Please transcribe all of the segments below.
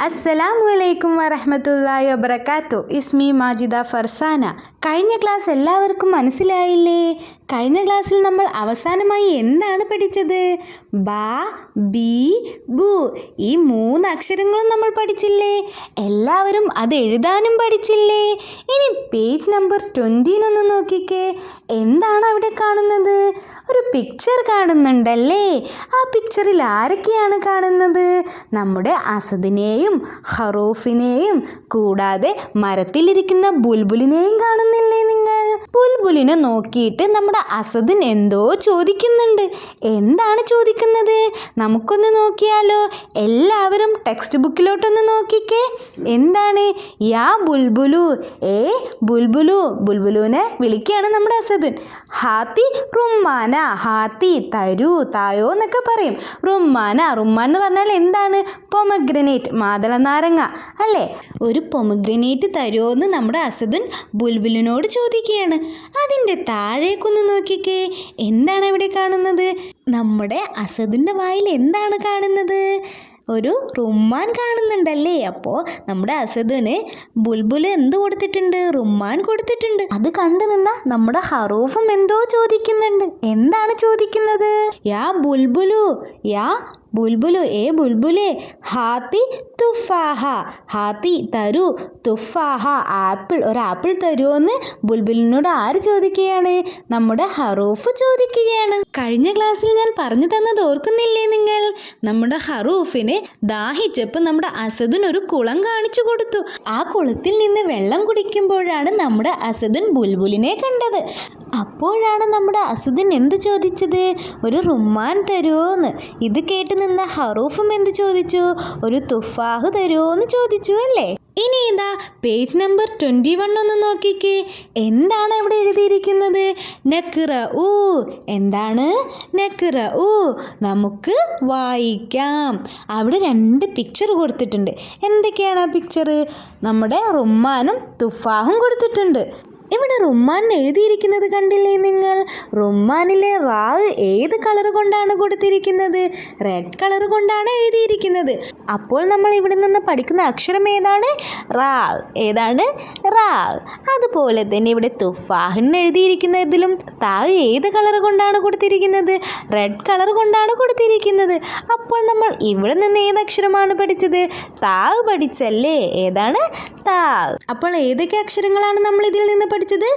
അസ്സലാമു വറഹ്മത്തുള്ളാഹി വബറകാതുഹു. ഇസ്മി മാജിദ ഫർസാന. കഴിഞ്ഞ ക്ലാസ് എല്ലാവർക്കും മനസ്സിലായില്ലേ? കഴിഞ്ഞ ക്ലാസ്സിൽ നമ്മൾ അവസാനമായി എന്താണ് പഠിച്ചത്? ബാ, ബി, ബു. ഈ 3 അക്ഷരങ്ങളും നമ്മൾ പഠിച്ചില്ലേ? എല്ലാവരും അത് എഴുതാനും പഠിച്ചില്ലേ? ഇനി പേജ് നമ്പർ 20 ഒന്ന് നോക്കിക്കേ. എന്താണ് അവിടെ കാണുന്നത്? ഒരു പിക്ചർ കാണുന്നുണ്ടല്ലേ? ആ പിക്ചറിൽ ആരൊക്കെയാണ് കാണുന്നത്? നമ്മുടെ അസദിനെയും ഹറൂഫിനെയും കൂടാതെ മരത്തിലിരിക്കുന്ന ബുൽബുലിനെയും കാണുന്നില്ലേ നിങ്ങൾ? ബുൽബുലിനെ നോക്കിയിട്ട് നമ്മുടെ അസദിൻ എന്തോ ചോദിക്കുന്നുണ്ട്. എന്താണ് ചോദിക്കുന്നത്? നമുക്കൊന്ന് നോക്കിയാലോ? എല്ലാവരും ടെക്സ്റ്റ് ബുക്കിലോട്ടൊന്ന് നോക്കിക്കേ. എന്താണ്? യാ ബുൽബുലു, ഏ ബുൽബുലു. ബുൽബുലുവിനെ വിളിക്കുകയാണ് നമ്മുടെ അസദിൻ. ഹാത്തി റുമ്മാന, ഹാത്തി തരൂ, തായോ എന്നൊക്കെ പറയും. റുമ്മാന, റുമ്മാൻ എന്ന് പറഞ്ഞാൽ എന്താണ്? പൊമഗ്രനേറ്റ്, മാതള നാരങ്ങ അല്ലേ? ഒരു പൊമഗ്രനേറ്റ് തരുമോ എന്ന് നമ്മുടെ അസദിൻ ബുൽബുലിനോട് ചോദിക്കുകയാണ്. അതിൻ്റെ താഴേക്കൊന്ന് നോക്കിക്കേ. എന്താണ് ഇവിടെ കാണുന്നത്? നമ്മുടെ അസദിൻ്റെ വായിൽ എന്താണ് കാണുന്നത്? ഒരു റുമ്മാൻ കാണുന്നുണ്ടല്ലേ? അപ്പോൾ നമ്മുടെ അസദിന് ബുൽബുൽ എന്ത് കൊടുത്തിട്ടുണ്ട്? റുമ്മാൻ കൊടുത്തിട്ടുണ്ട്. അത് കണ്ടു നിന്ന നമ്മുടെ ഹറൂഫും എന്തോ ചോദിക്കുന്നുണ്ട്. എന്താണ് ചോദിക്കുന്നത്? യാ ബുൽബുലു, യാ ബുൽബുലു, ഏ ബുൽബുലേ. ഹാത്തി തുഫാഹ, ഹാത്തി തരൂ, തുഫാഹ ആപ്പിൾ, ഒരു ആപ്പിൾ തരുമോ എന്ന് ബുൽബുലിനോട് ആര് ചോദിക്കുകയാണ്? നമ്മുടെ ഹറൂഫ് ചോദിക്കുകയാണ്. കഴിഞ്ഞ ക്ലാസ്സിൽ ഞാൻ പറഞ്ഞു തന്നത് ഓർക്കുന്നില്ലേ നിങ്ങൾ? നമ്മുടെ ഹറൂഫിന് ദാഹിച്ചപ്പോൾ നമ്മുടെ അസദിൻ ഒരു കുളം കാണിച്ചു കൊടുത്തു. ആ കുളത്തിൽ നിന്ന് വെള്ളം കുടിക്കുമ്പോഴാണ് നമ്മുടെ അസദിൻ ബുൽബുലിനെ കണ്ടത്. അപ്പോഴാണ് നമ്മുടെ അസദിൻ എന്ത് ചോദിച്ചത്? ഒരു റുമ്മാൻ തരുമോന്ന്. ഇത് കേട്ട് നിന്ന ഹറൂഫും എന്ത് ചോദിച്ചു? ഒരു തുഫാഹ് തരുമോ എന്ന് ചോദിച്ചു അല്ലേ? ഇനി ഇതാ പേജ് നമ്പർ 21 ഒന്ന് നോക്കിക്കേ. എന്താണ് ഇവിടെ എഴുതിയിരിക്കുന്നത്? നഖ്റഉ. എന്താണ്? നഖ്റഉ, നമുക്ക് വായിക്കാം. അവിടെ 2 പിക്ചർ കൊടുത്തിട്ടുണ്ട്. എന്തൊക്കെയാണ് ആ പിക്ചർ? നമ്മുടെ റുമ്മാനും തുഫാഹും കൊടുത്തിട്ടുണ്ട്. ഇവിടെ റുമ്മാൻ എഴുതിയിരിക്കുന്നത് കണ്ടില്ലേ നിങ്ങൾ? റുമ്മാനിലെ റാ ഏത് കളർ കൊണ്ടാണ് കൊടുത്തിരിക്കുന്നത്? റെഡ് കളർ കൊണ്ടാണ് എഴുതിയിരിക്കുന്നത്. അപ്പോൾ നമ്മൾ ഇവിടെ നിന്ന് പഠിക്കുന്ന അക്ഷരം ഏതാണ്? റാ. ഏതാണ്? റാ. അതുപോലെ തന്നെ ഇവിടെ തുഫാഹിന് എഴുതിയിരിക്കുന്നതിലും താ ഏത് കളർ കൊണ്ടാണ് കൊടുത്തിരിക്കുന്നത്? റെഡ് കളർ കൊണ്ടാണ് കൊടുത്തിരിക്കുന്നത്. അപ്പോൾ നമ്മൾ ഇവിടെ നിന്ന് ഏത് അക്ഷരമാണ് പഠിച്ചത്? താ പഠിച്ചല്ലേ? ഏതാണ്? താ. അപ്പോൾ ഏതൊക്കെ അക്ഷരങ്ങളാണ് നമ്മൾ ഇതിൽ നിന്ന് പഠിച്ചത്?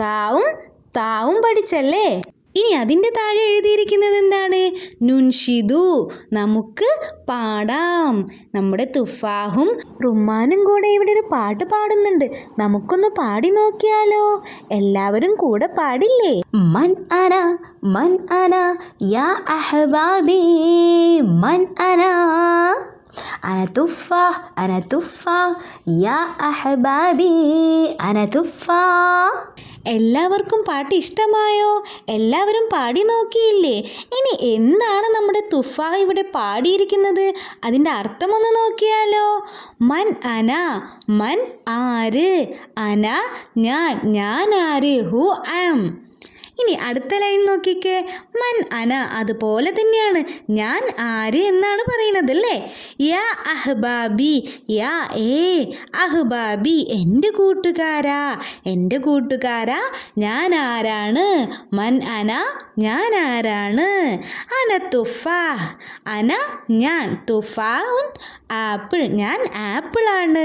റാവും താവും പഠിച്ചല്ലേ? ഇനി അതിൻ്റെ താഴെ എഴുതിയിരിക്കുന്നത് എന്താണ്? നുൻഷിദു, നമുക്ക് പാടാം. നമ്മുടെ തുഫാഹും റുമ്മാനും കൂടെ ഇവിടെ ഒരു പാട്ട് പാടുന്നുണ്ട്. നമുക്കൊന്ന് പാടി നോക്കിയാലോ? എല്ലാവരും കൂടെ പാടില്ലേ? മൻ അന, മൻ അന യാ അഹ്ബാബി, മൻ അന أنا تفاح أنا تفاح يا أحبابي أنا تفاح. എല്ലാവർക്കും പാട്ട് ഇഷ്ടമായോ? എല്ലാവരും പാടി നോക്കിയില്ലേ? ഇനി എന്താണ് നമ്മുടെ തുഫാഹ് ഇവിടെ പാടിയിരിക്കുന്നത്? അതിൻ്റെ അർത്ഥമൊന്ന് നോക്കിയാലോ? മൻ അന, മൻ ആര്, അന ഞാൻ, ഞാൻ ആര്, ഹു ആം. ഇനി അടുത്ത ലൈൻ നോക്കിക്കേ. മൻ അന, അതുപോലെ തന്നെയാണ് ഞാൻ ആര് എന്നാണ് പറയുന്നത് അല്ലേ? യാ അഹ്ബാബി, യാ ഏ അഹ്ബാബി, എൻ്റെ കൂട്ടുകാരാ, എൻ്റെ കൂട്ടുകാരാ ഞാൻ ആരാണ്? മൻ അന, ഞാൻ ആരാണ്? അന തുഫാഹ്, അന ഞാൻ, തുഫാഹുൻ ആപ്പിൾ, ഞാൻ ആപ്പിളാണ്.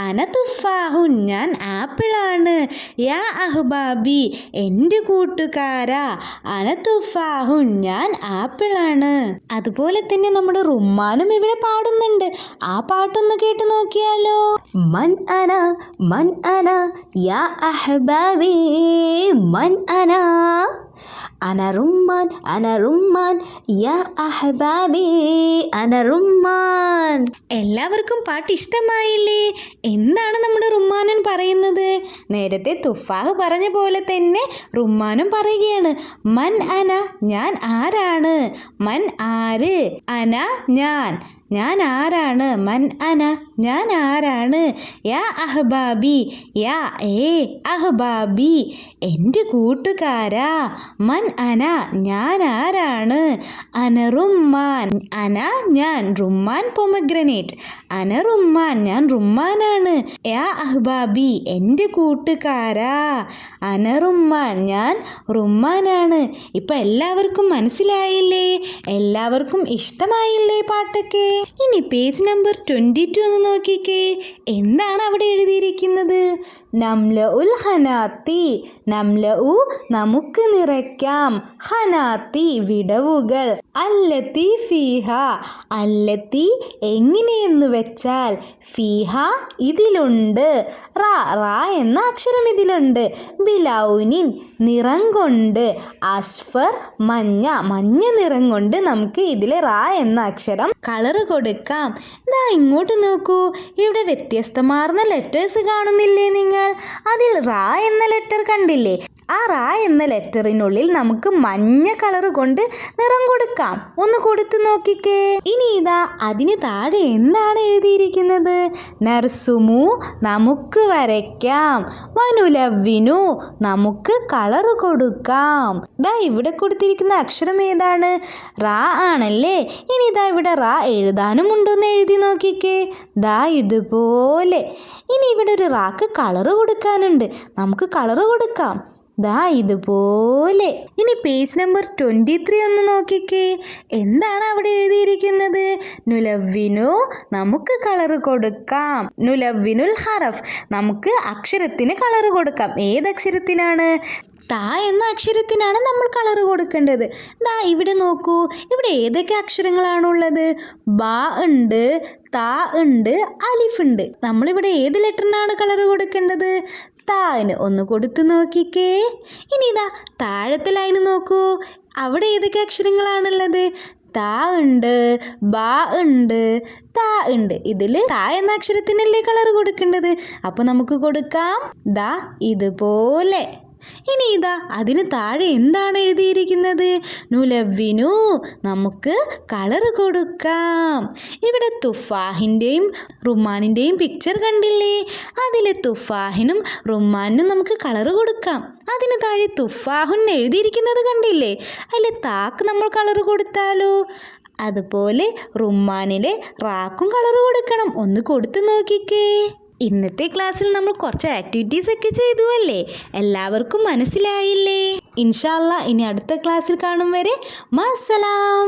അന തുഫാഹുൻ, ഞാൻ ആപ്പിളാണ്. യാ അഹ്ബാബി, എൻ്റെ കൂട്ടുകാരാ, അന തുഫാഹുൻ, ഞാൻ ആപ്പിളാണ്. അതുപോലെ തന്നെ നമ്മുടെ റുമ്മാനും ഇവിടെ പാടുന്നുണ്ട്. ആ പാട്ടൊന്ന് കേട്ട് നോക്കിയാലോ? മൻ അന, മൻ അന യാ അഹ്ബാബി, മൻ അന أنا رمان أنا رمان يا أحبابي أنا رمان. എല്ലാവർക്കും പാട്ട് ഇഷ്ടമായില്ലേ? എന്താണ് നമ്മുടെ റുമ്മാനൻ പറയുന്നത്? നേരത്തെ തുഫാഹ് പറഞ്ഞ പോലെ തന്നെ റുമ്മാനും പറയുകയാണ്. മൻ അന, ഞാൻ ആരാണ്? മൻ ആര്? അന ഞാൻ, ഞാൻ ആരാണ്? മൻ അന, ഞാൻ ആരാണ്? യാ അഹ്ബാബി, യാ അഹ്ബാബി, എൻ്റെ കൂട്ടുകാരാ. മൻ അന, ഞാൻ ആരാണ്? അന റുമ്മാൻ, അന ഞാൻ, റുമ്മാൻ പൊമഗ്രനേറ്റ്, അന റുമ്മാൻ ഞാൻ റുമ്മാനാണ്. യാ അഹ്ബാബി, എൻ്റെ കൂട്ടുകാരാ. അന റുമ്മാൻ ഞാൻ റുമ്മാനാണ്. ഇപ്പം എല്ലാവർക്കും മനസ്സിലായില്ലേ? എല്ലാവർക്കും ഇഷ്ടമായില്ലേ പാട്ടൊക്കെ? ഇനി പേജ് നമ്പർ 22 ഒന്ന് നോക്കിക്കേ. എന്താണ് അവിടെ എഴുതിയിരിക്കുന്നത്? നംല ഉൽ ഹനാത്തി, നംല ഉ നമുക്ക് നിറയ്ക്കാം, ഹനാത്തി വിടവുകൾ, അല്ലത്തി ഫീഹ, അല്ലത്തി എങ്ങനെയെന്ന് വെച്ചാൽ, ഫീഹ ഇതിലുണ്ട്, റാ റാ എന്ന അക്ഷരം ഇതിലുണ്ട്, ബിലൗനിൻ നിറം കൊണ്ട്, അസ്ഫർ മഞ്ഞ, മഞ്ഞ നിറം കൊണ്ട് നമുക്ക് ഇതിലെ റാ എന്ന അക്ഷരം കളറ് കൊടുക്കാം. ദാ ഇങ്ങോട്ട് നോക്കൂ, ഇവിടെ വ്യത്യസ്തമാർന്ന ലെറ്റേഴ്സ് കാണുന്നില്ലേ നിങ്ങൾ? അതിൽ റാ എന്ന ലെറ്റർ കണ്ടില്ലേ? ആ റാ എന്ന ലെറ്ററിനുള്ളിൽ നമുക്ക് മഞ്ഞ കളർ കൊണ്ട് നിറം കൊടുക്കാം. ഒന്ന് കൊടുത്തു നോക്കിക്കേ. ഇനി ഇതാ അതിന് താഴെ എന്താണ് എഴുതിയിരിക്കുന്നത്? നർസുമു നമുക്ക് വരയ്ക്കാം, വനുലവ്വിനു നമുക്ക് കളർ കൊടുക്കാം. ദാ ഇവിടെ കൊടുത്തിരിക്കുന്ന അക്ഷരം ഏതാണ്? റാ ആണല്ലേ. ഇനി ഇതാ ഇവിടെ റാ എഴുതാനും ഉണ്ടോന്ന് എഴുതി നോക്കിക്കേ. ദാ ഇതുപോലെ. ഇനി ഇവിടെ ഒരു റാക്ക് കളർ കൊടുക്കാനുണ്ട്, നമുക്ക് കളർ കൊടുക്കാം. ദാ ഇതുപോലെ. ഇനി പേജ് നമ്പർ 23 ഒന്ന് നോക്കിക്കേ. എന്താണ് അവിടെ എഴുതിയിരിക്കുന്നത്? നുലവ്വിനു നമുക്ക് കളർ കൊടുക്കാം, നുലവ്വിനുൽ ഹറഫ് നമുക്ക് അക്ഷരത്തിന് കളർ കൊടുക്കാം. ഏതക്ഷരത്തിനാണ്? താ എന്ന അക്ഷരത്തിനാണ് നമ്മൾ കളർ കൊടുക്കേണ്ടത്. ദാ ഇവിടെ നോക്കൂ, ഇവിടെ ഏതൊക്കെ അക്ഷരങ്ങളാണുള്ളത്? ബാ ഉണ്ട്, താ ഉണ്ട്, അലിഫ് ഉണ്ട്. നമ്മളിവിടെ ഏത് ലെറ്ററിനാണ് കളർ കൊടുക്കേണ്ടത്? താന്. ഒന്ന് കൊടുത്തു നോക്കിക്കേ. ഇനി ഇതാ താഴത്തെ ലൈന് നോക്കൂ, അവിടെ ഏതൊക്കെ അക്ഷരങ്ങളാണുള്ളത്? താ ഉണ്ട്, ബാ ഉണ്ട്, താ ഉണ്ട്. ഇതിൽ താ എന്ന അക്ഷരത്തിനല്ലേ കളർ കൊടുക്കേണ്ടത്? അപ്പോൾ നമുക്ക് കൊടുക്കാം ദാ ഇതുപോലെ. ഇനി ഇതാ അതിന് താഴെ എന്താണ് എഴുതിയിരിക്കുന്നത്? നുലവ്വിനു നമുക്ക് കളർ കൊടുക്കാം. ഇവിടെ തുഫാഹിൻ്റെയും റുമ്മാനിൻ്റെയും പിക്ചർ കണ്ടില്ലേ? അതിൽ തുഫാഹിനും റുമ്മാനും നമുക്ക് കളർ കൊടുക്കാം. അതിന് താഴെ തുഫാഹുൻ എഴുതിയിരിക്കുന്നത് കണ്ടില്ലേ? അതിൽ താക്ക് നമ്മൾ കളർ കൊടുത്താലോ? അതുപോലെ റുമ്മാനിലെ റാക്കും കളർ കൊടുക്കണം. ഒന്ന് കൊടുത്തു നോക്കിക്കേ. ഇന്നത്തെ ക്ലാസ്സിൽ നമ്മൾ കുറച്ച് ആക്ടിവിറ്റീസ് ഒക്കെ ചെയ്തു അല്ലേ? എല്ലാവർക്കും മനസ്സിലായില്ലേ? ഇൻഷാ അല്ലാ ഇനി അടുത്ത ക്ലാസ്സിൽ കാണും വരെ മസ്സലാം.